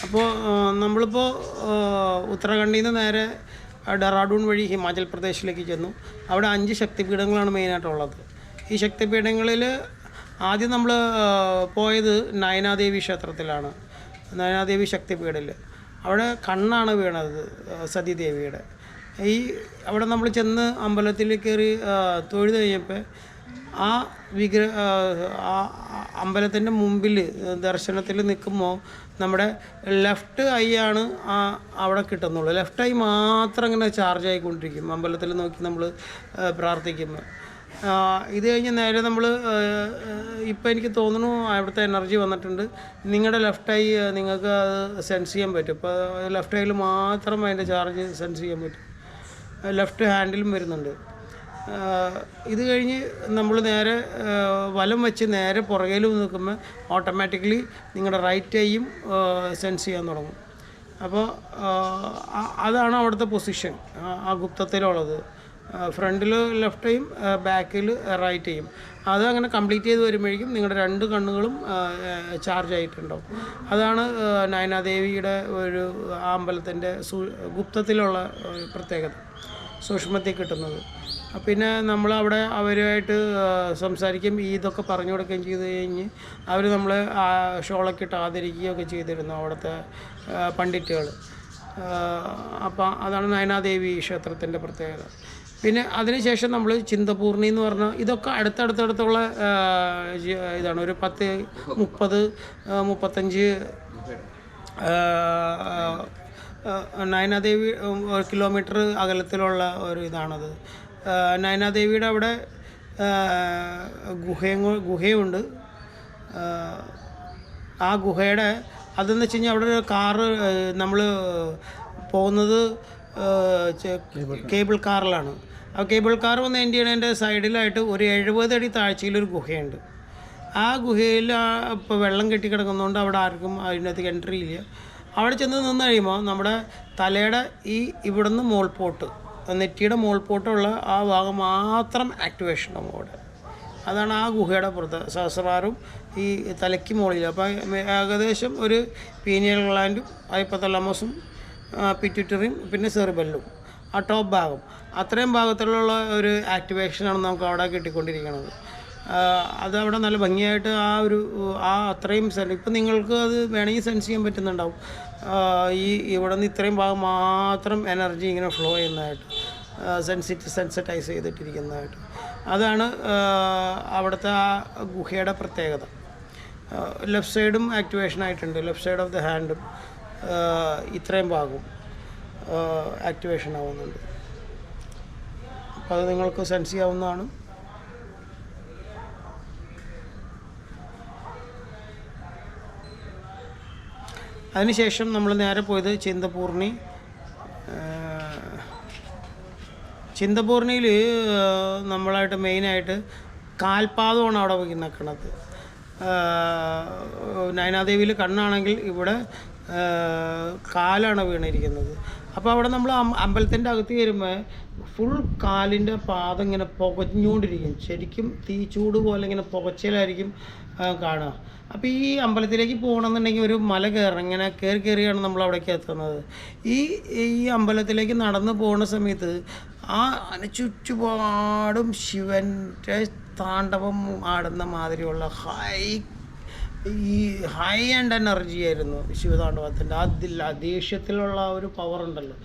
അപ്പോൾ നമ്മളിപ്പോൾ ഉത്തരാഖണ്ഡിൽ നിന്ന് നേരെ ഡെറാഡൂൺ വഴി ഹിമാചൽ പ്രദേശിലേക്ക് ചെന്നു. അവിടെ 5 ശക്തിപീഠങ്ങളാണ് മെയിനായിട്ടുള്ളത്. ഈ ശക്തിപീഠങ്ങളിൽ ആദ്യം നമ്മൾ പോയത് നയനാദേവി ക്ഷേത്രത്തിലാണ്. നയനാദേവി ശക്തിപീഠത്തിൽ അവിടെ കണ്ണാണ് വീണത് സതീദേവിയുടെ. അവിടെ നമ്മൾ ചെന്ന് അമ്പലത്തിൽ കയറി തൊഴുത് കഴിഞ്ഞപ്പോൾ ആ അമ്പലത്തിൻ്റെ മുമ്പിൽ ദർശനത്തിൽ നിൽക്കുമ്പോൾ നമ്മുടെ ലെഫ്റ്റ് ഐ ആണ് അവിടെ കിട്ടുന്നുള്ളൂ. ലെഫ്റ്റ് ഐ മാത്രം ഇങ്ങനെ ചാർജ് ആയിക്കൊണ്ടിരിക്കും അമ്പലത്തിൽ നോക്കി നമ്മൾ പ്രാർത്ഥിക്കുമ്പോൾ. ഇത് കഴിഞ്ഞ് നേരെ നമ്മൾ ഇപ്പോൾ എനിക്ക് തോന്നുന്നു അവിടുത്തെ എനർജി വന്നിട്ടുണ്ട്. നിങ്ങളുടെ ലെഫ്റ്റ് ഐ നിങ്ങൾക്ക് അത് സെൻസ് ചെയ്യാൻ പറ്റും. ഇപ്പോൾ ലെഫ്റ്റ് ഐയിൽ മാത്രം അതിൻ്റെ ചാർജ് സെൻസ് ചെയ്യാൻ പറ്റും. ലെഫ്റ്റ് ഹാൻഡിലും വരുന്നുണ്ട്. ഇത് കഴിഞ്ഞ് നമ്മൾ നേരെ വലം വെച്ച് നേരെ പുറകിൽ നിൽക്കുമ്പോൾ ഓട്ടോമാറ്റിക്കലി നിങ്ങളുടെ റൈറ്റ് ഐയും സെൻസ് ചെയ്യാൻ തുടങ്ങും. അപ്പോൾ അതാണ് അവിടുത്തെ പൊസിഷൻ ആ ഗുപ്തത്തിലുള്ളത്. ഫ്രണ്ടിൽ ലെഫ്റ്റ് ഐയും ബാക്കിൽ റൈറ്റ് ഐയും. അത് അങ്ങനെ കംപ്ലീറ്റ് ചെയ്ത് വരുമ്പോഴേക്കും നിങ്ങളുടെ 2 കണ്ണുകളും ചാർജ് ആയിട്ടുണ്ടാവും. അതാണ് നയനാദേവിയുടെ ഒരു അമ്പലത്തിൻ്റെ ഗുപ്തത്തിലുള്ള പ്രത്യേകത, സൂക്ഷ്മത്തിൽ കിട്ടുന്നത്. പിന്നെ നമ്മളവിടെ അവരുമായിട്ട് സംസാരിക്കും, ഇതൊക്കെ പറഞ്ഞു കൊടുക്കുകയും ചെയ്ത് കഴിഞ്ഞ് അവർ നമ്മളെ ഷോളൊക്കെ ഇട്ട് ആദരിക്കുകയൊക്കെ ചെയ്തിരുന്നു അവിടുത്തെ പണ്ഡിറ്റുകൾ. അപ്പം അതാണ് നയനാദേവി ക്ഷേത്രത്തിൻ്റെ പ്രത്യേകത. പിന്നെ അതിനുശേഷം നമ്മൾ ചിന്തപൂർണി എന്ന് പറഞ്ഞാൽ ഇതൊക്കെ അടുത്തടുത്തുള്ള ഇതാണ്. ഒരു 10, 30, 35 നയനാദേവി കിലോമീറ്റർ അകലത്തിലുള്ള ഒരു ഇതാണത്. നയനാദേവിയുടെ അവിടെ ഗുഹയുണ്ട്. ആ ഗുഹയുടെ അതെന്ന് വെച്ച് കഴിഞ്ഞാൽ അവിടെ ഒരു കാറ് നമ്മൾ പോകുന്നത് കേബിൾ കാറിലാണ്. ആ കേബിൾ കാർ വന്ന് എൻ്റെ ചെയ്യണതിൻ്റെ സൈഡിലായിട്ട് ഒരു 70 അടി താഴ്ചയിലൊരു ഗുഹയുണ്ട്. ആ ഗുഹയിൽ ഇപ്പോൾ വെള്ളം കെട്ടിക്കിടക്കുന്നതുകൊണ്ട് അവിടെ ആർക്കും അതിനകത്ത് എൻട്രി ഇല്ല. അവിടെ ചെന്ന് നിന്ന് കഴിയുമ്പോൾ നമ്മുടെ തലയുടെ ഇവിടുന്ന് മോൾപോട്ട്, നെറ്റിയുടെ മോൾപോട്ടുള്ള ആ ഭാഗം മാത്രം ആക്ടിവേഷൻ ആവും അവിടെ. അതാണ് ആ ഗുഹയുടെ പുറത്ത് സഹസ്രാറും ഈ തലയ്ക്ക് മുകളിൽ. അപ്പോൾ ഏകദേശം ഒരു പീനിയൽ ഗ്ലാൻഡും ഹൈപ്പോതലാമസും പിറ്റ്യൂട്ടറിയും പിന്നെ സെറിബെല്ലും ആ ടോപ്പ് ഭാഗം, അത്രയും ഭാഗത്തുള്ള ഒരു ആക്ടിവേഷനാണ് നമുക്ക് അവിടെ കിട്ടിക്കൊണ്ടിരിക്കുന്നത്. അതവിടെ നല്ല ഭംഗിയായിട്ട് അത്രയും ഇപ്പം നിങ്ങൾക്ക് അത് വേണമെങ്കിൽ സെൻസ് ചെയ്യാൻ പറ്റുന്നുണ്ടാവും. ഇവിടെ നിന്ന് ഇത്രയും ഭാഗം മാത്രം എനർജി ഇങ്ങനെ ഫ്ലോ ചെയ്യുന്നതായിട്ട്, സെൻസിറ്റൈസ് ചെയ്തിട്ടിരിക്കുന്നതായിട്ട്. അതാണ് അവിടുത്തെ ആ ഗുഹയുടെ പ്രത്യേകത. ലെഫ്റ്റ് സൈഡും ആക്ടിവേഷൻ ആയിട്ടുണ്ട്. ലെഫ്റ്റ് സൈഡ് ഓഫ് ദ ഹാൻഡും ഇത്രയും ഭാഗവും ആക്ടിവേഷൻ ആവുന്നുണ്ട്. അപ്പോൾ അത് നിങ്ങൾക്ക് സെൻസ് ചെയ്യാവുന്നതാണ്. അതിനുശേഷം നമ്മൾ നേരെ പോയത് ചിന്തപൂർണിയിൽ നമ്മളായിട്ട് മെയിനായിട്ട് കാൽപാദമാണ് അവിടെ നിൽക്കുന്നത്. നയനാദേവിയിൽ കണ്ണാണെങ്കിൽ ഇവിടെ കാലാണ് വീണിരിക്കുന്നത്. അപ്പോൾ അവിടെ നമ്മൾ അമ്പലത്തിൻ്റെ അകത്ത് വരുമ്പോൾ ഫുൾ കാലിൻ്റെ പാദം ഇങ്ങനെ പുകഞ്ഞുകൊണ്ടിരിക്കും. ശരിക്കും തീച്ചൂട് പോലെ ഇങ്ങനെ പുകച്ചിലായിരിക്കും കാണുക. അപ്പോൾ ഈ അമ്പലത്തിലേക്ക് പോകണമെന്നുണ്ടെങ്കിൽ ഒരു മല കയറണം. ഇങ്ങനെ കയറിയാണ് നമ്മൾ അവിടേക്ക് എത്തുന്നത്. ഈ അമ്പലത്തിലേക്ക് നടന്നു പോകുന്ന സമയത്ത് ചുറ്റുപാടും ശിവൻ്റെ താണ്ഡവം ആടുന്ന മാതിരിയുള്ള ഹൈ ആൻഡ് എനർജി ആയിരുന്നു ശിവതാണ്ഡവത്തിൻ്റെ. ആ ദേഷ്യത്തിലുള്ള ഒരു പവർ ഉണ്ടല്ലോ,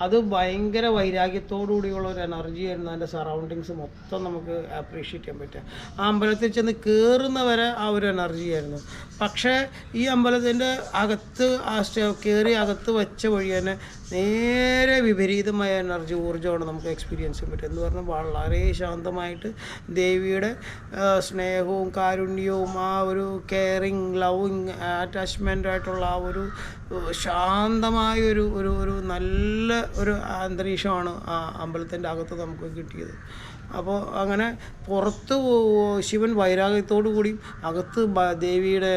അത് ഭയങ്കര വൈരാഗ്യത്തോടു കൂടിയുള്ള ഒരു എനർജി ആയിരുന്നു. അതിൻ്റെ സറൗണ്ടിങ്സ് മൊത്തം നമുക്ക് അപ്രീഷിയേറ്റ് ചെയ്യാൻ പറ്റുക. ആ അമ്പലത്തിൽ ചെന്ന് കയറുന്നവരെ ആ ഒരു എനർജി ആയിരുന്നു. പക്ഷേ ഈ അമ്പലത്തിൻ്റെ അകത്ത് കയറി അകത്ത് വെച്ച വഴി തന്നെ നേരെ വിപരീതമായ എനർജി, ഊർജ്ജമാണ് നമുക്ക് എക്സ്പീരിയൻസ് ചെയ്യാൻ പറ്റും. എന്ന് പറഞ്ഞാൽ വളരെ ശാന്തമായിട്ട് ദേവിയുടെ സ്നേഹവും കാരുണ്യവും ആ ഒരു കെയറിങ്, ലവിങ്, അറ്റാച്ച്മെൻ്റായിട്ടുള്ള ആ ഒരു ശാന്തമായൊരു ഒരു നല്ല ഒരു അന്തരീക്ഷമാണ് ആ അമ്പലത്തിൻ്റെ അകത്ത് നമുക്ക് കിട്ടിയത്. അപ്പോൾ അങ്ങനെ പുറത്ത് ശിവൻ വൈരാഗ്യത്തോടു കൂടിയും അകത്ത് ദേവിയുടെ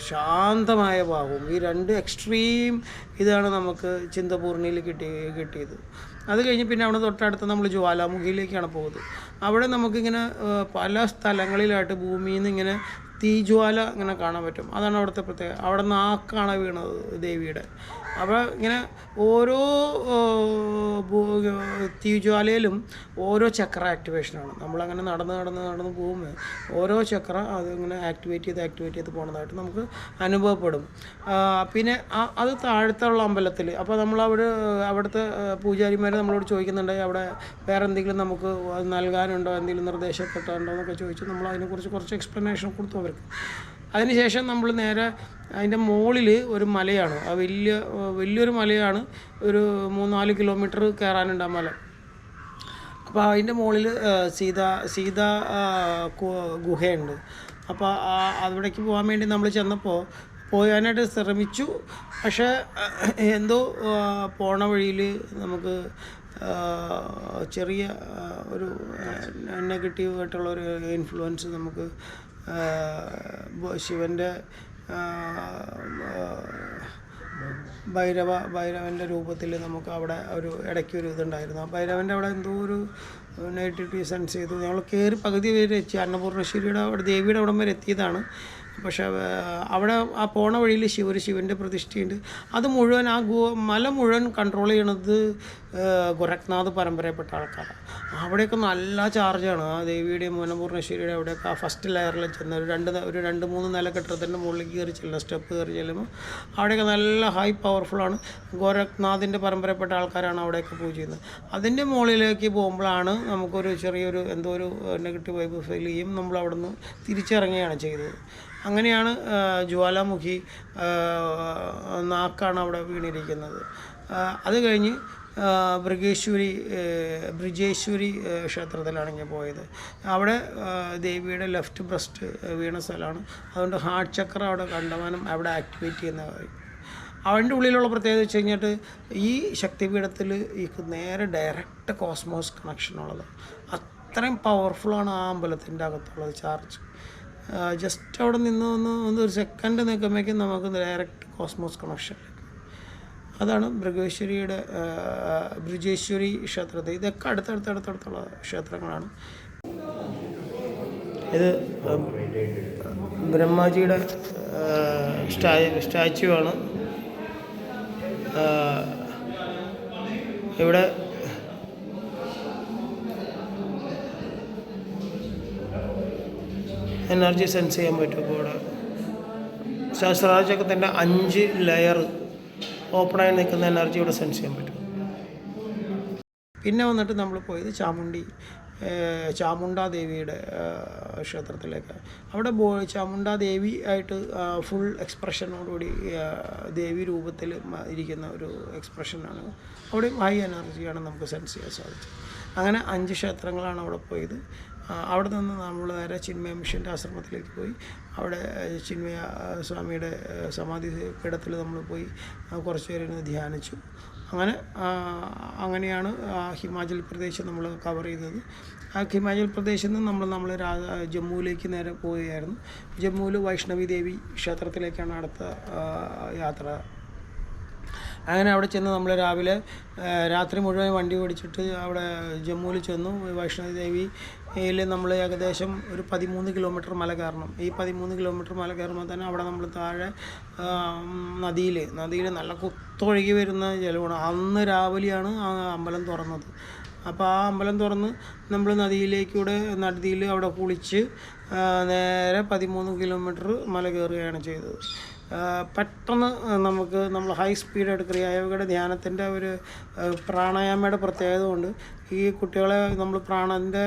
ശാന്തമായ ഭാവവും, ഈ 2 എക്സ്ട്രീം ഇതാണ് നമുക്ക് ചിന്തപൂർണിയിൽ കിട്ടിയത്. അത് കഴിഞ്ഞ് പിന്നെ അവിടെ തൊട്ടടുത്ത് നമ്മൾ ജ്വാലാമുഖിയിലേക്കാണ് പോകുന്നത്. അവിടെ നമുക്കിങ്ങനെ പല സ്ഥലങ്ങളിലായിട്ട് ഭൂമിയിൽ നിന്ന് ഇങ്ങനെ തീജ്വാല ഇങ്ങനെ കാണാൻ പറ്റും. അതാണ് അവിടുത്തെ പ്രത്യേകത. അവിടെ നാക്കാണ് വീണത് ദേവിയുടെ. അപ്പോൾ ഇങ്ങനെ ഓരോ തീജ്വാലയിലും ഓരോ ചക്ര ആക്ടിവേഷനാണ്. നമ്മളങ്ങനെ നടന്ന് പോകുമ്പോൾ ഓരോ ചക്ര അതിങ്ങനെ ആക്ടിവേറ്റ് ചെയ്ത് പോകുന്നതായിട്ട് നമുക്ക് അനുഭവപ്പെടും. പിന്നെ അത് താഴത്തുള്ള അമ്പലത്തിൽ, അപ്പോൾ അവിടുത്തെ പൂജാരിമാർ നമ്മളോട് ചോദിക്കുന്നുണ്ടെങ്കിൽ അവിടെ വേറെ എന്തെങ്കിലും നമുക്ക് നൽകാനുണ്ടോ, എന്തെങ്കിലും നിർദ്ദേശപ്പെട്ടുണ്ടോ എന്നൊക്കെ ചോദിച്ചു നമ്മൾ അതിനെക്കുറിച്ച് കുറച്ച് എക്സ്പ്ലനേഷൻ കൊടുത്തു അവർക്ക്. അതിനുശേഷം നമ്മൾ നേരെ അതിൻ്റെ മുകളിൽ ഒരു മലയാണ്, ആ വലിയൊരു മലയാണ്, ഒരു 3-4 കിലോമീറ്റർ കയറാനുണ്ട് ആ മല. അപ്പോൾ അതിൻ്റെ മുകളിൽ സീതാ ഗുഹയുണ്ട്. അപ്പോൾ അവിടേക്ക് പോകാൻ വേണ്ടി നമ്മൾ ചെന്നപ്പോൾ പോകാനായിട്ട് ശ്രമിച്ചു. പക്ഷേ എന്തോ പോണ വഴിയിൽ നമുക്ക് ചെറിയ ഒരു നെഗറ്റീവായിട്ടുള്ളൊരു ഇൻഫ്ലുവൻസ് നമുക്ക് ശിവൻ്റെ ഭൈരവൻ്റെ രൂപത്തിൽ നമുക്ക് അവിടെ ഒരു ഇടയ്ക്കൊരു ഇതുണ്ടായിരുന്നു. ആ ഭൈരവൻ്റെ അവിടെ എന്തോ ഒരു നെഗറ്റിവിറ്റി സെൻസ് ചെയ്തു. ഞങ്ങൾ കയറി പകുതി വരെ എത്തി, അന്നപൂർണേശ്വരിയുടെ അവിടെ ദേവിയുടെ അവിടം വരെ എത്തിയതാണ്. പക്ഷേ അവിടെ ആ പോണ വഴിയിൽ ശിവൻ്റെ പ്രതിഷ്ഠയുണ്ട്. അത് മുഴുവൻ മല മുഴുവൻ കൺട്രോൾ ചെയ്യണത് ഗോരഖ്നാഥ് പരമ്പരയിൽപ്പെട്ട ആൾക്കാരാണ്. അവിടെയൊക്കെ നല്ല ചാർജാണ്. ആ ദേവിയുടെയും അന്നപൂർണേശ്വരിയുടെ അവിടെയൊക്കെ ആ ഫസ്റ്റ് ലെയറിൽ ചെന്ന് ഒരു 2-3 നില കെട്ടിടത്തിൻ്റെ മുകളിലേക്ക് കയറി ചെല്ലുക, സ്റ്റെപ്പ് കയറി ചെല്ലുമ്പോൾ അവിടെയൊക്കെ നല്ല ഹൈ പവർഫുള്ളാണ്. ഗോരഖ്നാഥിൻ്റെ പരമ്പരയിൽപ്പെട്ട ആൾക്കാരാണ് അവിടെയൊക്കെ പൂജ ചെയ്യുന്നത്. അതിൻ്റെ മുകളിലേക്ക് പോകുമ്പോഴാണ് നമുക്കൊരു ചെറിയൊരു എന്തോ ഒരു നെഗറ്റീവ് വൈബ് ഫീൽ ചെയ്യും. നമ്മൾ അവിടെ നിന്ന് തിരിച്ചിറങ്ങുകയാണ് ചെയ്തത്. അങ്ങനെയാണ് ജ്വാലാമുഖി നാക്കാണ് അവിടെ വീണിരിക്കുന്നത്. അത് കഴിഞ്ഞ് ബ്രിജേശ്വരി ക്ഷേത്രത്തിലാണ് ഞാൻ പോയത്. അവിടെ ദേവിയുടെ ലെഫ്റ്റ് ബ്രസ്റ്റ് വീണ സ്ഥലമാണ്. അതുകൊണ്ട് ഹാർട്ട് ചക്ര അവിടെ കണ്ടമാനം അവിടെ ആക്ടിവേറ്റ് ചെയ്യുന്നതായി. അവൻ്റെ ഉള്ളിലുള്ള പ്രത്യേകത വെച്ച് കഴിഞ്ഞിട്ട് ഈ ശക്തിപീഠത്തിൽ ഈ നേരെ ഡയറക്റ്റ് കോസ്മോസ് കണക്ഷനുള്ളത്. അത്രയും പവർഫുള്ളാണ് ആ അമ്പലത്തിൻ്റെ അകത്തുള്ളത് ചാർജ്. ജസ്റ്റ് അവിടെ നിന്ന് ഒരു സെക്കൻഡ് നിൽക്കുമ്പോഴേക്കും നമുക്ക് ഡയറക്റ്റ് കോസ്മോസ് കണക്ഷൻ. അതാണ് ബ്രിജേശ്വരി ക്ഷേത്രത്തിൽ. ഇതൊക്കെ അടുത്തടുത്തുള്ള ക്ഷേത്രങ്ങളാണ്. ഇത് ബ്രഹ്മാജിയുടെ സ്റ്റാച്യു ആണ്. ഇവിടെ എനർജി സെൻസ് ചെയ്യാൻ പറ്റും. ഇപ്പോൾ ഇവിടെ സഹസ്രാരചക്രത്തിൻ്റെ 5 ലെയർ ഓപ്പണായി നിൽക്കുന്ന എനർജി ഇവിടെ സെൻസ് ചെയ്യാൻ പറ്റും. പിന്നെ വന്നിട്ട് നമ്മൾ പോയത് ചാമുണ്ടാദേവിയുടെ ക്ഷേത്രത്തിലേക്ക്. അവിടെ ചാമുണ്ടാദേവി ആയിട്ട് ഫുൾ എക്സ്പ്രഷനോടുകൂടി ദേവി രൂപത്തിൽ ഇരിക്കുന്ന ഒരു എക്സ്പ്രഷനാണ്. അവിടെയും ഹൈ എനർജിയാണ് നമുക്ക് സെൻസ് ചെയ്യാൻ സാധിച്ചത്. അങ്ങനെ 5 ക്ഷേത്രങ്ങളാണ് അവിടെ പോയത്. അവിടെ നിന്ന് നമ്മൾ നേരെ ചിന്മയ മിഷൻ്റെ ആശ്രമത്തിലേക്ക് പോയി. അവിടെ ചിന്മയ സ്വാമിയുടെ സമാധി പീഠത്തിൽ നമ്മൾ പോയി കുറച്ച് പേര് ധ്യാനിച്ചു. അങ്ങനെയാണ് ഹിമാചൽ പ്രദേശ് നമ്മൾ കവർ ചെയ്തത്. ആ ഹിമാചൽ പ്രദേശിൽ നിന്ന് നമ്മൾ ജമ്മുവിലേക്ക് നേരെ പോവുകയായിരുന്നു. ജമ്മുവിൽ വൈഷ്ണവി ദേവി ക്ഷേത്രത്തിലേക്കാണ് അടുത്ത യാത്ര. അങ്ങനെ അവിടെ ചെന്ന് നമ്മൾ രാത്രി മുഴുവൻ വണ്ടി ഓടിച്ചിട്ട് അവിടെ ജമ്മുവിൽ ചെന്നു. വൈഷ്ണവി ദേവിയിൽ നമ്മൾ ഏകദേശം ഒരു 13 കിലോമീറ്റർ മല കയറണം. ഈ 13 കിലോമീറ്റർ മല കയറുമ്പോൾ തന്നെ അവിടെ നമ്മൾ താഴെ നദിയിൽ നല്ല കുത്തൊഴുകി വരുന്ന ജലമാണ്. അന്ന് രാവിലെയാണ് ആ അമ്പലം തുറന്നത്. അപ്പോൾ ആ അമ്പലം തുറന്ന് നമ്മൾ നദിയിൽ അവിടെ കുളിച്ച് നേരെ 13 കിലോമീറ്റർ മല കയറുകയാണ് ചെയ്തത്. പെട്ടെന്ന് നമ്മൾ ഹൈ സ്പീഡ് ക്രിയായോഗയുടെ ധ്യാനത്തിൻ്റെ ഒരു പ്രാണായാമയുടെ പ്രത്യേകത കൊണ്ട് ഈ കുട്ടികളെ നമ്മൾ പ്രാണൻ്റെ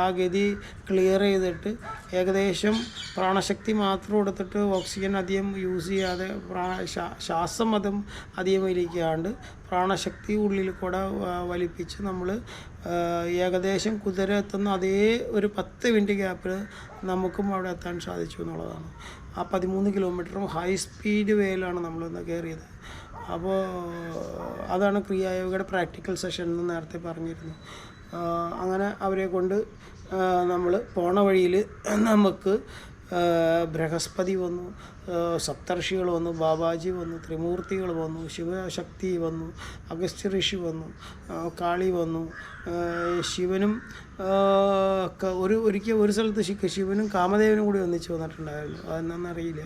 ആ ഗതി ക്ലിയർ ചെയ്തിട്ട് ഏകദേശം പ്രാണശക്തി മാത്രം എടുത്തിട്ട് ഓക്സിജൻ അധികം യൂസ് ചെയ്യാതെ ശ്വാസം അധികം വലിക്കാണ്ട് പ്രാണശക്തി ഉള്ളിൽ കൂടെ വലിപ്പിച്ച് നമ്മൾ ഏകദേശം കുതിര എത്തുന്ന അതേ ഒരു 10 മിനിറ്റ് ഗ്യാപ്പിൽ നമുക്കും അവിടെ എത്താൻ സാധിച്ചു എന്നുള്ളതാണ്. ആ 13 കിലോമീറ്ററും ഹൈ സ്പീഡ് വേയിലാണ് നമ്മളിന്ന് കയറിയത്. അപ്പോൾ അതാണ് ക്രിയായോഗയുടെ പ്രാക്ടിക്കൽ സെഷൻ എന്ന് നേരത്തെ പറഞ്ഞിരുന്നു. അങ്ങനെ അവരെ കൊണ്ട് നമ്മൾ പോണ വഴിയിൽ നമുക്ക് ബൃഹസ്പതി വന്നു, സപ്തർഷികൾ വന്നു, ബാബാജി വന്നു, ത്രിമൂർത്തികൾ വന്നു, ശിവശക്തി വന്നു, അഗസ്ത്യ ഋഷി വന്നു, കാളി വന്നു, ശിവനും ഒരിക്കൽ ഒരു സ്ഥലത്ത് ശിവനും കാമദേവനും കൂടി ഒന്നിച്ച് വന്നിട്ടുണ്ടായിരുന്നു. അതെന്നറിയില്ല,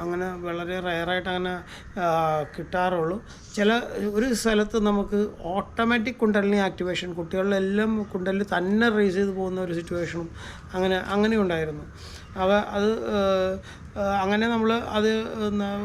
അങ്ങനെ വളരെ റയറായിട്ട് അങ്ങനെ കിട്ടാറുള്ളൂ. ഒരു സ്ഥലത്ത് നമുക്ക് ഓട്ടോമാറ്റിക് കുണ്ടലിനി ആക്ടിവേഷൻ, കുട്ടികളിലെല്ലാം കുണ്ടലിൽ തന്നെ റേസ് ചെയ്ത് പോകുന്ന ഒരു സിറ്റുവേഷനും അങ്ങനെ ഉണ്ടായിരുന്നു. അത് അങ്ങനെ നമ്മൾ അത്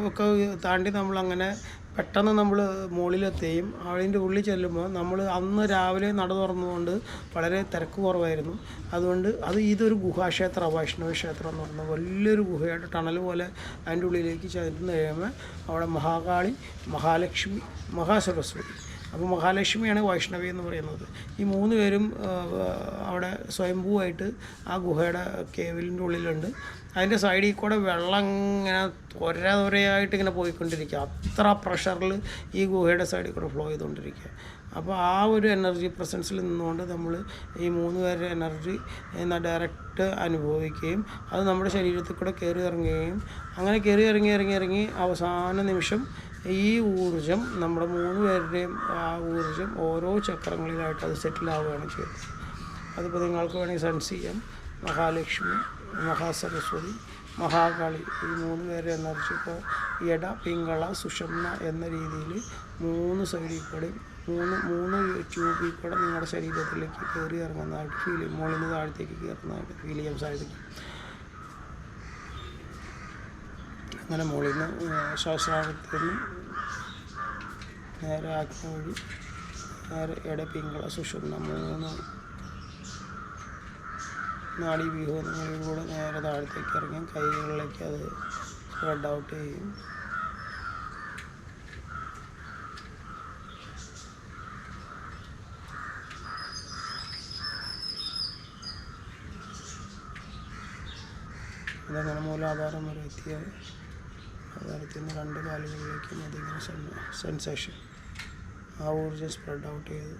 ഒക്കെ താണ്ടി നമ്മളങ്ങനെ പെട്ടെന്ന് നമ്മൾ മുകളിലെത്തുകയും അതിൻ്റെ ഉള്ളിൽ ചെല്ലുമ്പോൾ നമ്മൾ അന്ന് രാവിലെ നട തുറന്നുകൊണ്ട് വളരെ തിരക്ക് കുറവായിരുന്നു. അതുകൊണ്ട് ഇതൊരു ഗുഹാക്ഷേത്രമാണ്, വൈഷ്ണവ ക്ഷേത്രം എന്ന് പറയുന്നത്. വലിയൊരു ഗുഹയായിട്ട് ടണൽ പോലെ അതിൻ്റെ ഉള്ളിലേക്ക് ചെന്ന് കഴിയുമ്പോൾ അവിടെ മഹാകാളി, മഹാലക്ഷ്മി, മഹാസരസ്വതി. അപ്പോൾ മഹാലക്ഷ്മിയാണ് വൈഷ്ണവി എന്ന് പറയുന്നത്. ഈ 3 പേരും അവിടെ സ്വയംഭൂവായിട്ട് ആ ഗുഹയുടെ കേവിലിൻ്റെ ഉള്ളിലുണ്ട്. അതിൻ്റെ സൈഡിൽ കൂടെ വെള്ളം ഇങ്ങനെ തൊരയായിട്ട് ഇങ്ങനെ പോയിക്കൊണ്ടിരിക്കുക. അത്ര പ്രഷറിൽ ഈ ഗുഹയുടെ സൈഡിൽ കൂടെ ഫ്ലോ ചെയ്തുകൊണ്ടിരിക്കുക. അപ്പോൾ ആ ഒരു എനർജി പ്രസൻസിൽ നിന്നുകൊണ്ട് നമ്മൾ ഈ 3 പേരുടെ എനർജി ഡയറക്റ്റ് അനുഭവിക്കുകയും അത് നമ്മുടെ ശരീരത്തിൽ കൂടെ കയറി ഇറങ്ങുകയും അങ്ങനെ കയറി ഇറങ്ങി അവസാന നിമിഷം ഈ ഊർജം നമ്മുടെ 3 പേരുടെയും ആ ഊർജം ഓരോ ചക്രങ്ങളിലായിട്ട് അത് സെറ്റിലാവുകയാണ് ചെയ്യുന്നത്. അതിപ്പോൾ നിങ്ങൾക്ക് വേണമെങ്കിൽ സെൻസ് ചെയ്യാം. മഹാലക്ഷ്മി, മഹാസരസ്വതി, മഹാകാളി, ഈ 3 പേരുടെ എനർജി ഇപ്പോൾ ഇട, പിങ്കള, സുഷുമ്ന എന്ന രീതിയിൽ 3 സൈഡിൽ കൂടെ 3 ട്യൂബിൽ കൂടെ നിങ്ങളുടെ ശരീരത്തിലേക്ക് കയറി ഇറങ്ങുന്നതായിട്ട് ഫീൽ ചെയ്യും. മുകളിൽ നിന്ന് താഴത്തേക്ക് കയറുന്നതായിട്ട് ഫീൽ ചെയ്യാൻ സാധിക്കും. അങ്ങനെ മുകളിൽ നിന്ന് ശ്വാസത്തിൽ നിന്ന് നേരെ ആജ്ഞ വഴി നേരെ ഇട, പിങ്കള, സുഷുമ്ന 3 നാഡീവ്യൂഹങ്ങളിലൂടെ നേരെ താഴത്തേക്ക് ഇറങ്ങി കൈകളിലേക്ക് അത് സ്പ്രെഡ് ഔട്ട് ചെയ്യും. അതങ്ങനെ മൂലാധാരം വരെ എത്തിയാൽ ആധാരത്തിൽ നിന്ന് 2 കാലുകളിലേക്കും അതിങ്ങനെ സെൻസേഷൻ ആ ഊർജ്ജം സ്പ്രെഡ് ഔട്ട് ചെയ്ത്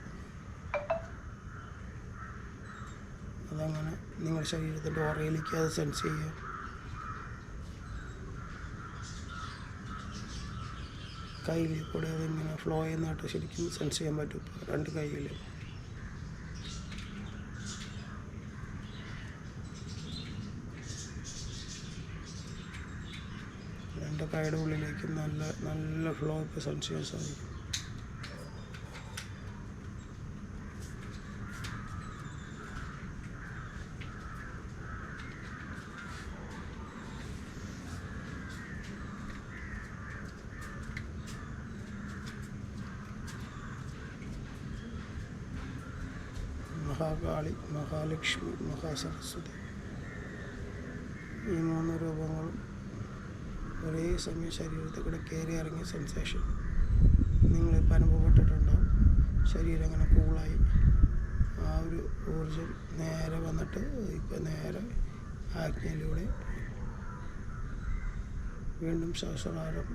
അതങ്ങനെ നിങ്ങളുടെ ശരീരത്തിൻ്റെ ഓറയിലേക്ക് അത് സെൻസ് ചെയ്യുക. കയ്യിൽ കൂടെ അതിങ്ങനെ ഫ്ലോ ചെയ്യുന്നതായിട്ട് ശരിക്കും സെൻസ് ചെയ്യാൻ പറ്റും. 2 കൈയിലും കൈയുടെ ഉള്ളിലേക്ക് നല്ല ഫ്ലോ ഇപ്പോൾ സെൻസ് ചെയ്യാൻ സാധിക്കും. മഹാകാളി, മഹാലക്ഷ്മി, മഹാസരസ്വതി ഈ 3 രൂപങ്ങളും ഒരേ സമയം ശരീരത്തിൽ കൂടെ കയറി ഇറങ്ങിയ സെൻസേഷൻ നിങ്ങളിപ്പോൾ അനുഭവപ്പെട്ടിട്ടുണ്ടാവും. ശരീരം അങ്ങനെ കൂളായി ആ ഒരു ഊർജം നേരെ വന്നിട്ട് ഇപ്പോൾ നേരെ ആജ്ഞയിലൂടെ വീണ്ടും സഹസ്രാരം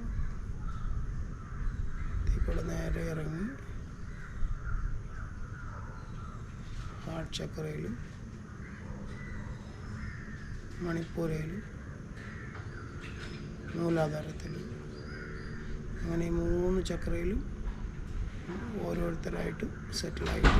കൂടെ നേരെ ഇറങ്ങി ഹാർട്ട് ചക്രയിലും മണിപ്പൂരയിലും മൂലാധാരത്തിലും അങ്ങനെ ഈ 3 ചക്രയിലും ഓരോരുത്തരായിട്ട് സെറ്റിലായിട്ട്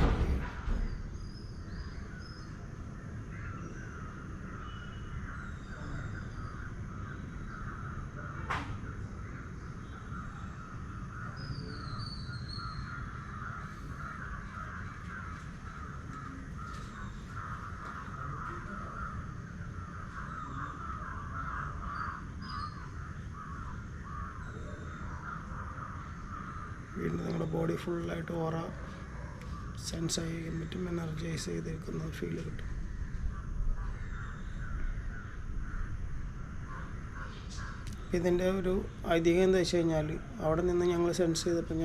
വീണ്ടും നിങ്ങളുടെ ബോഡി ഫുള്ളായിട്ട് ഓറ സെൻസ് ചെയ്യാൻ പറ്റും. എനർജൈസ് ചെയ്തിരിക്കുന്ന ഫീൽ കിട്ടും. ഇതിൻ്റെ ഒരു ഐതിഹ്യം എന്താ വെച്ച് കഴിഞ്ഞാൽ അവിടെ നിന്ന് ഞങ്ങൾ സെൻസ് ചെയ്തപ്പോൾ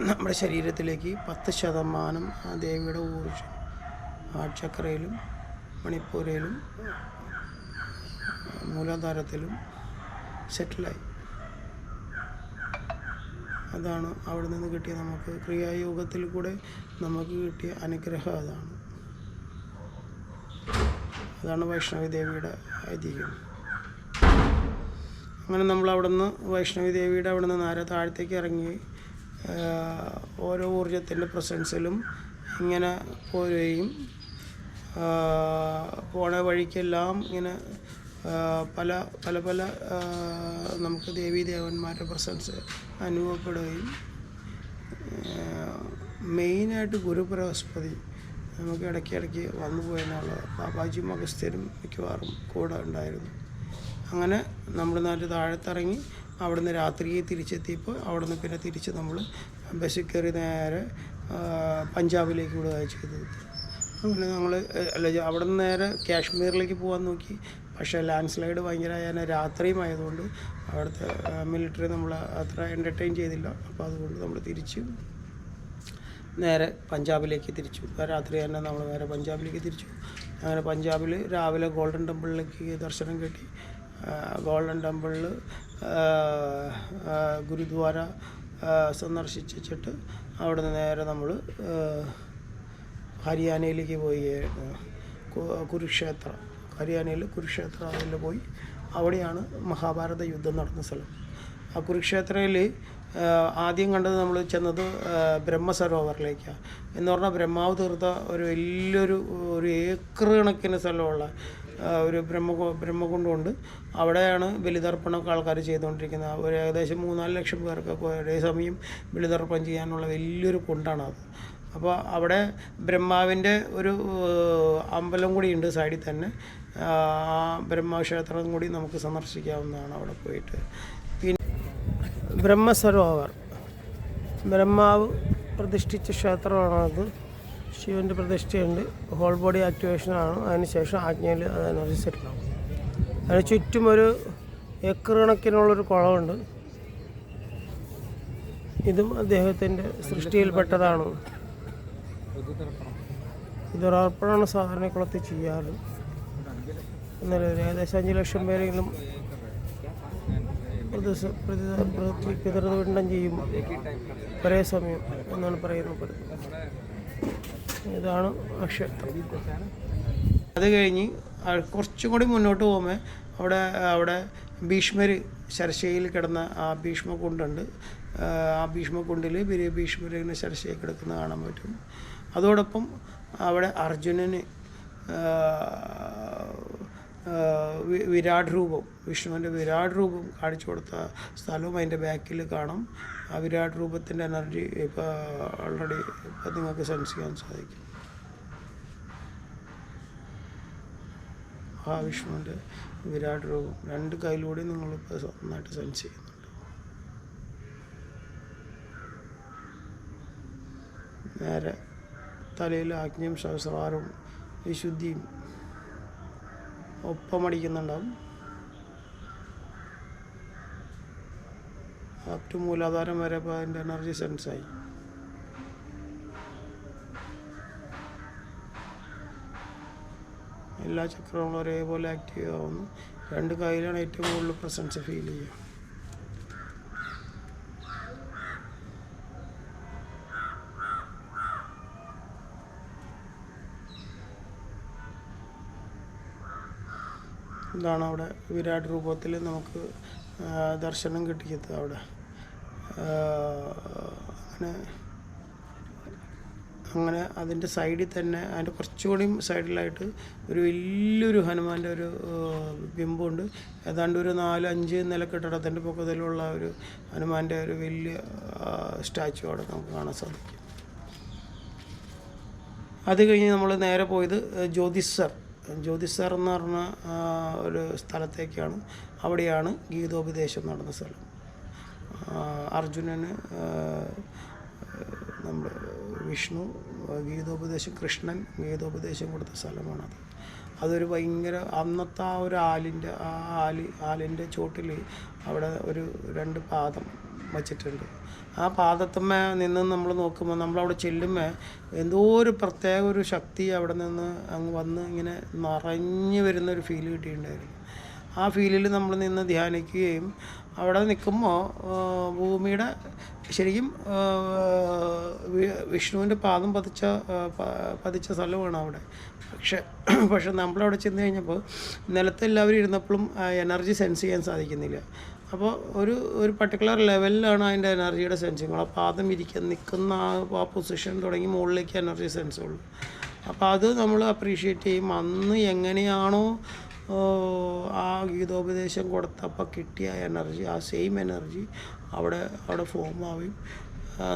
നമ്മുടെ ശരീരത്തിലേക്ക് 10% ആ ദേവിയുടെ ഊർജ്ജം ഹാർട്ട് ചക്രയിലും മണിപ്പൂരയിലും മൂലാധാരത്തിലും സെറ്റിലായി. അതാണ് അവിടെ നിന്ന് കിട്ടിയ നമുക്ക് ക്രിയായോഗത്തിൽ കൂടെ നമുക്ക് കിട്ടിയ അനുഗ്രഹം. അതാണ് വൈഷ്ണവി ദേവിയുടെ ഐതിഹ്യം. അങ്ങനെ നമ്മൾ അവിടുന്ന് വൈഷ്ണവി ദേവിയുടെ അവിടുന്ന് നേരെ താഴത്തേക്ക് ഇറങ്ങി ഓരോ ഊർജത്തിൻ്റെ പ്രസൻസിലും ഇങ്ങനെ പോരുകയും പോണ വഴിക്കെല്ലാം ഇങ്ങനെ പല പല പല നമുക്ക് ദേവീദേവന്മാരുടെ പ്രസൻസ് അനുഭവപ്പെടുകയും മെയിനായിട്ട് ഗുരു ബൃഹസ്പതി നമുക്ക് ഇടയ്ക്കിടയ്ക്ക് വന്നു പോയെന്നുള്ളത് ബാബാജി അഗസ്ത്യരും മിക്കവാറും കൂടെ ഉണ്ടായിരുന്നു. അങ്ങനെ നമ്മൾ നേരെ താഴത്തിറങ്ങി അവിടുന്ന് രാത്രി തിരിച്ചെത്തിയപ്പോൾ അവിടുന്ന് പിന്നെ തിരിച്ച് നമ്മൾ ബസ്സിൽ കയറി നേരെ പഞ്ചാബിലേക്ക് വിടുകയാണ് ചെയ്തത്. അങ്ങനെ ഞങ്ങൾ അവിടെ നിന്ന് നേരെ കാശ്മീരിലേക്ക് പോകാൻ നോക്കി. പക്ഷേ ലാൻഡ് സ്ലൈഡ് ഭയങ്കരമായ രാത്രിയും ആയതുകൊണ്ട് അവിടുത്തെ മിലിറ്ററി നമ്മൾ അത്ര എൻ്റർടൈൻ ചെയ്തില്ല. അപ്പോൾ അതുകൊണ്ട് നമ്മൾ തിരിച്ച് നേരെ പഞ്ചാബിലേക്ക് തിരിച്ചു. രാത്രി തന്നെ നമ്മൾ നേരെ പഞ്ചാബിലേക്ക് തിരിച്ചു. അങ്ങനെ പഞ്ചാബിൽ രാവിലെ ഗോൾഡൻ ടെമ്പിളിലേക്ക് ദർശനം കിട്ടി. ഗോൾഡൻ ടെമ്പിളിൽ ഗുരുദ്വാര സന്ദർശിച്ചിട്ട് അവിടെ നിന്ന് നേരെ നമ്മൾ ഹരിയാനയിലേക്ക് പോയി. കുരുക്ഷേത്ര, ഹരിയാനയിൽ കുരുക്ഷേത്ര അതിൽ പോയി. അവിടെയാണ് മഹാഭാരത യുദ്ധം നടന്ന സ്ഥലം. ആ കുരുക്ഷേത്രയിൽ ആദ്യം കണ്ടത് നമ്മൾ ചെന്നത് ബ്രഹ്മസരോവറിലേക്കാണ്. എന്ന് പറഞ്ഞാൽ ബ്രഹ്മാവ് തീർത്ത ഒരു വലിയൊരു ഏക്കർ കണക്കിന് സ്ഥലമുള്ള ഒരു ബ്രഹ്മകുണ്ടമുണ്ട്. അവിടെയാണ് ബലിതർപ്പണമൊക്കെ ആൾക്കാർ ചെയ്തുകൊണ്ടിരിക്കുന്നത്. ഒരു ഏകദേശം 3-4 ലക്ഷം പേർക്കൊക്കെ ഒരേ സമയം ബലിതർപ്പണം ചെയ്യാനുള്ള വലിയൊരു കുണ്ടാണത്. അപ്പോൾ അവിടെ ബ്രഹ്മാവിൻ്റെ ഒരു അമ്പലം കൂടി ഉണ്ട് സൈഡിൽ തന്നെ. ആ ബ്രഹ്മക്ഷേത്രം കൂടി നമുക്ക് സന്ദർശിക്കാവുന്നതാണ് അവിടെ പോയിട്ട്. പിന്നെ ബ്രഹ്മസരോവർ ബ്രഹ്മാവ് പ്രതിഷ്ഠിച്ച ക്ഷേത്രമാണത്. ശിവൻ്റെ പ്രതിഷ്ഠയുണ്ട്. Whole body ആക്ടിവേഷനാണ്. അതിനുശേഷം ആജ്ഞയിൽ അത് എനർജി സെറ്റിലാവും. അതിന് ചുറ്റും ഒരു ഏക്കർ കണക്കിനുള്ളൊരു കുളമുണ്ട്. ഇതും അദ്ദേഹത്തിൻ്റെ സൃഷ്ടിയിൽപ്പെട്ടതാണ്. ഇതൊരർപ്പണമാണ് സാധാരണ കുളത്തിൽ ചെയ്യാറ്. എന്നാലും ഏകദേശം 5 ലക്ഷം പേരെങ്കിലും പിതൃപിണ്ഡം ചെയ്യും ഒരേ സമയം എന്നാണ് പറയുന്നത്. ഇതാണ് ആ ക്ഷേത്രം. അത് കഴിഞ്ഞ് കുറച്ചും കൂടി മുന്നോട്ട് പോകുമ്പോൾ അവിടെ ഭീഷ്മർ ശരശയിൽ കിടന്ന ആ ഭീഷ്മകുണ്ടുണ്ട്. ആ ഭീഷ്മകുണ്ടിൽ ഭീഷ്മർ ഇങ്ങനെ ശരശയിൽ കിടക്കുന്നത് കാണാൻ പറ്റും. അതോടൊപ്പം അവിടെ അർജുനന് വിരാട് രൂപം, വിഷ്ണുവിൻ്റെ വിരാട് രൂപം കാണിച്ചു കൊടുത്ത സ്ഥലവും അതിൻ്റെ ബാക്കിൽ കാണാം. ആ വിരാട് രൂപത്തിൻ്റെ എനർജി ഇപ്പോൾ ഓൾറെഡി ഇപ്പോൾ നിങ്ങൾക്ക് സെൻസ് ചെയ്യാൻ സാധിക്കും. ആ വിഷ്ണുവിൻ്റെ വിരാട് രൂപം 2 കയ്യിലൂടെ നിങ്ങളിപ്പോൾ നന്നായിട്ട് സെൻസ് ചെയ്യുന്നുണ്ട്. നേരെ തലയിൽ ആജ്ഞയും സഹസ്രാരവും വിശുദ്ധിയും ഒപ്പമടിക്കുന്നുണ്ടാവും. അപ് ടു മൂലാധാരം വരെ ഇപ്പോൾ അതിൻ്റെ എനർജി സെൻസായി. എല്ലാ ചക്രങ്ങളും ഒരേപോലെ ആക്റ്റീവ് ആവുന്നു. 2 കൈയിലാണ് ഏറ്റവും കൂടുതൽ പ്രസൻസ് ഫീൽ ചെയ്യുക. ഇതാണ് അവിടെ വിരാട് രൂപത്തിൽ നമുക്ക് ദർശനം കിട്ടിയത്. അവിടെ അങ്ങനെ അതിൻ്റെ സൈഡിൽ തന്നെ അതിൻ്റെ കുറച്ചുകൂടി സൈഡിലായിട്ട് ഒരു വലിയൊരു ഹനുമാൻ്റെ ഒരു ബിംബമുണ്ട്. ഏതാണ്ട് ഒരു 4-5 നില കെട്ടിടത്തിൻ്റെ പൊക്കത്തിലുള്ള ഒരു ഹനുമാൻ്റെ ഒരു വലിയ സ്റ്റാച്ചു അവിടെ നമുക്ക് കാണാൻ സാധിക്കും. അത് കഴിഞ്ഞ് നമ്മൾ നേരെ പോയത് ജ്യോതിസർ എന്ന് പറഞ്ഞ ഒരു സ്ഥലത്തേക്കാണ്. അവിടെയാണ് ഗീതോപദേശം നടന്ന സ്ഥലം. അർജുനന് നമ്മുടെ വിഷ്ണു ഗീതോപദേശം, കൃഷ്ണൻ ഗീതോപദേശം കൊടുത്ത സ്ഥലമാണത്. അതൊരു ഭയങ്കര അന്നത്തെ ആ ഒരു ആലിൻ്റെ ചോട്ടിൽ അവിടെ ഒരു 2 പാദം വച്ചിട്ടുണ്ട്. ആ പാദത്തമ്മ നിന്ന് നമ്മൾ നോക്കുമ്പോൾ നമ്മളവിടെ ചെല്ലുമ്പോൾ എന്തോ ഒരു പ്രത്യേക ഒരു ശക്തി അവിടെ നിന്ന് അങ്ങ് വന്ന് ഇങ്ങനെ നിറഞ്ഞു വരുന്നൊരു ഫീൽ കിട്ടിയിട്ടുണ്ടായിരുന്നു. ആ ഫീലിൽ നമ്മൾ നിന്ന് ധ്യാനിക്കുകയും അവിടെ നിൽക്കുമ്പോൾ ഭൂമിയുടെ ശരിക്കും വിഷ്ണുവിൻ്റെ പാദം പതിച്ച സ്ഥലമാണ് അവിടെ. പക്ഷെ നമ്മളവിടെ ചെന്ന് കഴിഞ്ഞപ്പോൾ നിലത്തെല്ലാവരും ഇരുന്നപ്പോഴും എനർജി സെൻസ് ചെയ്യാൻ സാധിക്കുന്നില്ല. അപ്പോൾ ഒരു പർട്ടിക്കുലർ ലെവലിലാണ് അതിൻ്റെ എനർജിയുടെ സെൻസിങ്. ആ പാദം നിൽക്കുന്ന ആ പൊസിഷൻ തുടങ്ങി മുകളിലേക്ക് എനർജി സെൻസ് ഉള്ളൂ. അപ്പോൾ അത് നമ്മൾ അപ്രീഷിയേറ്റ് ചെയ്യും. അന്ന് എങ്ങനെയാണോ ആ ഗീതോപദേശം കൊടുത്തപ്പോൾ കിട്ടിയ എനർജി, ആ സെയിം എനർജി അവിടെ ഫോം ആവുകയും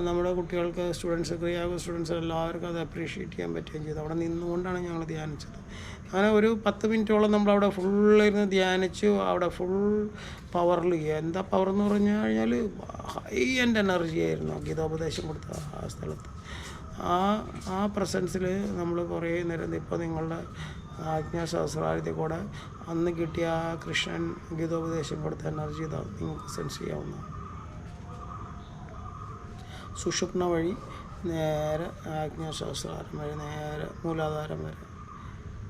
നമ്മുടെ കുട്ടികൾക്ക്, സ്റ്റുഡൻസ്, ക്രിയാക സ്റ്റുഡൻസ് എല്ലാവർക്കും അത് അപ്രീഷിയേറ്റ് ചെയ്യാൻ പറ്റുകയും ചെയ്തു. അവിടെ നിന്നുകൊണ്ടാണ് ഞങ്ങൾ ധ്യാനിച്ചത്. അങ്ങനെ ഒരു 10 മിനിറ്റോളം നമ്മളവിടെ ഫുള്ളിരുന്ന് ധ്യാനിച്ചു. അവിടെ ഫുൾ പവറിൽ, എന്താ പവർ എന്ന് പറഞ്ഞു കഴിഞ്ഞാൽ ഹൈ എൻഡ് എനർജി ആയിരുന്നു ഗീതോപദേശം കൊടുത്ത ആ സ്ഥലത്ത്. ആ പ്രസൻസിൽ നമ്മൾ കുറേ നേരം, ഇപ്പോൾ നിങ്ങളുടെ ആജ്ഞാശാസ്ത്രാർത്ഥി കൂടെ അന്ന് കിട്ടിയ ആ കൃഷ്ണൻ ഗീതോപദേശം കൊടുത്ത എനർജി ഇതാ നിങ്ങൾക്ക് സെൻസ് ചെയ്യാവുന്നതാണ്. സുഷുപ്ന വഴി നേരെ ആജ്ഞാശാസ്ത്രാരം വഴി നേരെ മൂലാധാരം വരെ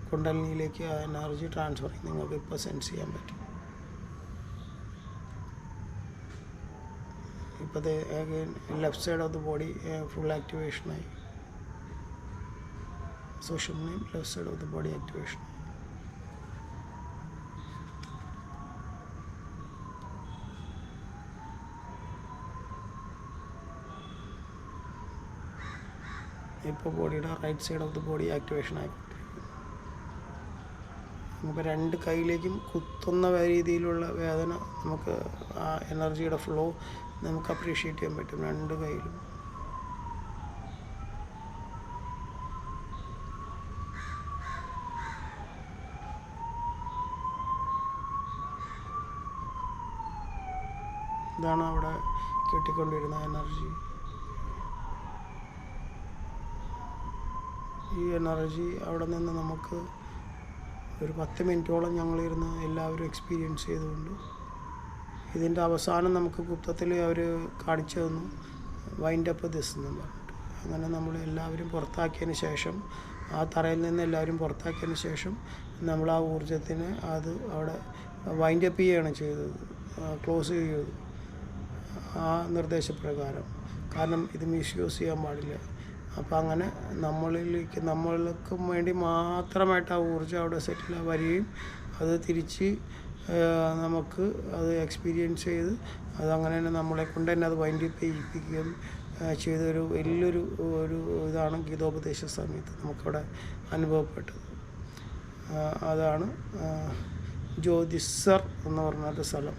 കുണ്ടലിനിയിലേക്ക് ആ എനർജി ട്രാൻസ്ഫറിങ് നിങ്ങൾക്ക് ഇപ്പോൾ സെൻസ് ചെയ്യാൻ പറ്റും. ഇപ്പോൾ left side of the body full ആക്ടിവേഷനായി. സുഷുപ്നയും left side of the body activation. ഇപ്പോൾ ബോഡിയുടെ right side of the body activation ആയിക്കൊണ്ടിരിക്കും. നമുക്ക് 2 കൈയിലേക്കും കുത്തുന്ന രീതിയിലുള്ള വേദന, നമുക്ക് ആ എനർജിയുടെ ഫ്ലോ നമുക്ക് അപ്രീഷിയേറ്റ് ചെയ്യാൻ പറ്റും 2 കൈയിലും. ഇതാണ് അവിടെ കിട്ടിക്കൊണ്ടിരുന്ന എനർജി. ഈ എനർജി അവിടെ നിന്ന് നമുക്ക് ഒരു 10 മിനിറ്റോളം ഞങ്ങളിരുന്ന് എല്ലാവരും എക്സ്പീരിയൻസ് ചെയ്തുകൊണ്ട്, ഇതിൻ്റെ അവസാനം നമുക്ക് ഗുപ്തത്തിൽ അവർ കാണിച്ചു തന്നു വൈൻഡ് അപ്പ് ദിസ് എന്ന് പറഞ്ഞിട്ട്. അങ്ങനെ നമ്മൾ എല്ലാവരും പുറത്താക്കിയതിന് ശേഷം, ആ തറയിൽ നിന്ന് എല്ലാവരും പുറത്താക്കിയതിന് ശേഷം നമ്മൾ ആ ഊർജ്ജത്തിന് അത് അവിടെ വൈൻഡ് അപ്പ് ചെയ്യുകയാണ് ചെയ്തത്, ക്ലോസ് ചെയ്തത് ആ നിർദ്ദേശപ്രകാരം. കാരണം ഇത് മിസ്യൂസ് ചെയ്യാൻ പാടില്ല. അപ്പോൾ അങ്ങനെ നമ്മൾക്കും വേണ്ടി മാത്രമായിട്ട് ആ ഊർജ്ജം അവിടെ സെറ്റിൽ വരികയും അത് തിരിച്ച് നമുക്ക് അത് എക്സ്പീരിയൻസ് ചെയ്ത് അതങ്ങനെ തന്നെ നമ്മളെ കൊണ്ട് തന്നെ അത് വൈൻഡ് അപ്പ് ചെയ്യിപ്പിക്കുകയും ചെയ്തൊരു വലിയൊരു ഇതാണ് ഗീതോപദേശ സമയത്ത് നമുക്കവിടെ അനുഭവപ്പെട്ടത്. അതാണ് ജ്യോതിസർ എന്ന് പറഞ്ഞൊരു സ്ഥലം.